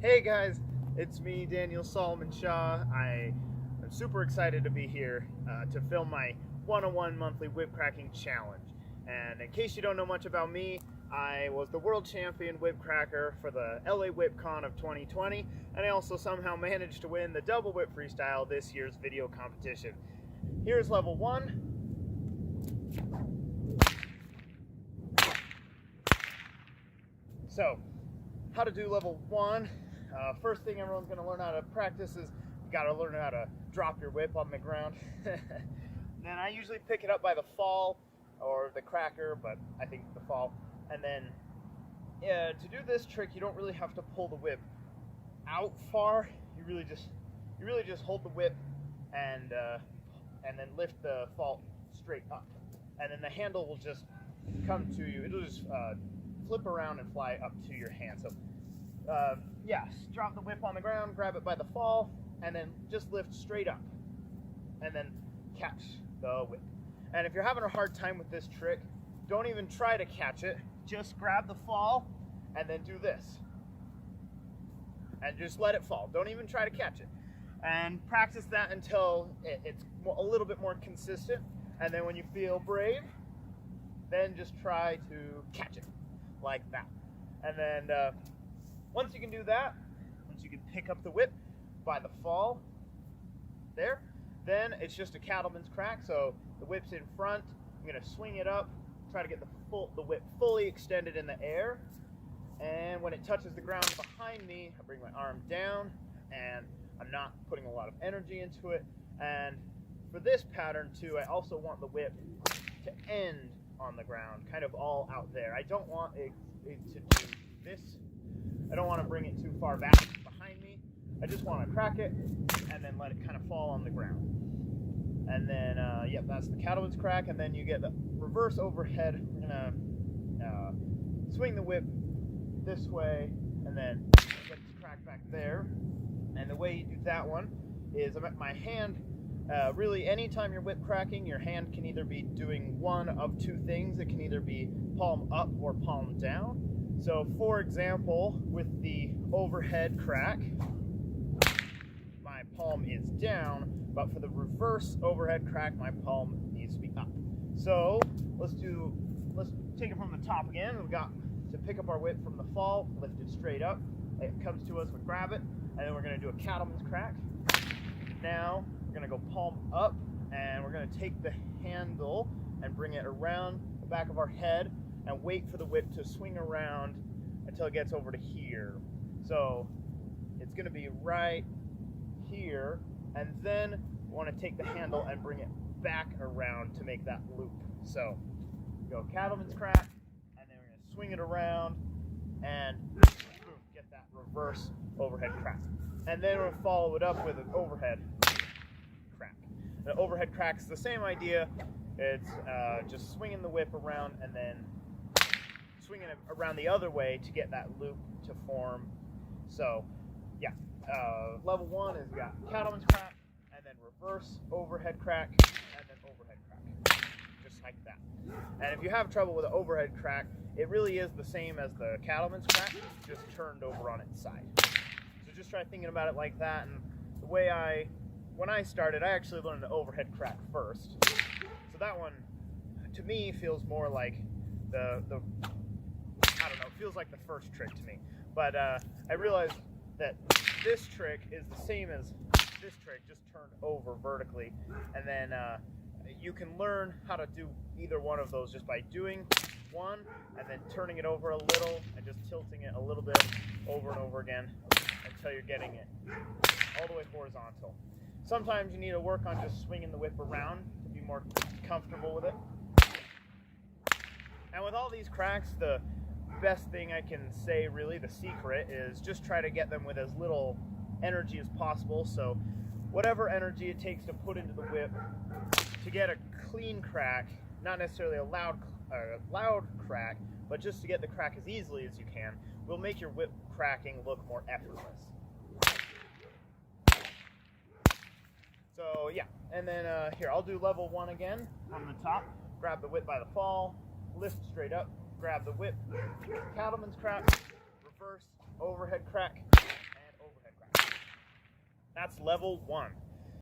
Hey guys, it's me, Daniel Solomon Shaw. I am super excited to be here to film my 101 monthly whip cracking challenge. And in case you don't know much about me, I was the world champion whip cracker for the LA WhipCon of 2020, and I also somehow managed to win the double whip freestyle this year's video competition. Here's level 1. So, how to do level 1. First thing everyone's going to learn how to practice is you got to learn how to drop your whip on the ground. Then I usually pick it up by the fall or the cracker, but I think the fall. And then to do this trick, you don't really have to pull the whip out far. You really just hold the whip and then lift the fall straight up, and then the handle will just come to you. It'll just flip around and fly up to your hand. So yes, drop the whip on the ground, grab it by the fall, and then just lift straight up, and then catch the whip. And if you're having a hard time with this trick, don't even try to catch it. Just grab the fall and then do this. And just let it fall. Don't even try to catch it. And practice that until it's a little bit more consistent. And then when you feel brave, then just try to catch it like that. And then once you can do that, once you can pick up the whip by the fall, there, then it's just a cattleman's crack. So the whip's in front. I'm going to swing it up, try to get the whip fully extended in the air. And when it touches the ground behind me, I bring my arm down, and I'm not putting a lot of energy into it. And for this pattern too, I also want the whip to end on the ground, kind of all out there. I don't want it to do this. I don't want to bring it too far back behind me. I just want to crack it and then let it kind of fall on the ground. And then, yep, that's the cattleman's crack. And then you get the reverse overhead. We're gonna swing the whip this way, and then get this crack back there. And the way you do that one is my hand. Really, anytime you're whip cracking, your hand can either be doing one of two things. It can either be palm up or palm down. So, for example, with the overhead crack, my palm is down, but for the reverse overhead crack, my palm needs to be up. So let's take it from the top again. We've got to pick up our whip from the fall, lift it straight up. It comes to us, we grab it, and then we're going to do a cattleman's crack. Now we're going to go palm up, and we're going to take the handle and bring it around the back of our head and wait for the whip to swing around until it gets over to here. So it's going to be right here, and then we want to take the handle and bring it back around to make that loop. So go cattleman's crack, and then we're going to swing it around and boom, get that reverse overhead crack. And then we'll follow it up with an overhead crack. The overhead crack's the same idea. It's just swinging the whip around and then swinging it around the other way to get that loop to form. So yeah, level 1 is you got cattleman's crack, and then reverse overhead crack, and then overhead crack, just like that. And if you have trouble with an overhead crack, it really is the same as the cattleman's crack, just turned over on its side. So just try thinking about it like that. And the way when I started, I actually learned the overhead crack first. So that one, to me, feels more like I don't know, it feels like the first trick to me. But I realized that this trick is the same as this trick, just turned over vertically. And then you can learn how to do either one of those just by doing one and then turning it over a little and just tilting it a little bit over and over again until you're getting it all the way horizontal. Sometimes you need to work on just swinging the whip around to be more comfortable with it. And with all these cracks, the best thing I can say, really, the secret is just try to get them with as little energy as possible. So whatever energy it takes to put into the whip to get a clean crack, not necessarily a loud crack, but just to get the crack as easily as you can, will make your whip cracking look more effortless. So yeah, and then here, I'll do level 1 again on the top. Grab the whip by the fall, lift straight up, grab the whip, cattleman's crack, reverse overhead crack, That's level 1.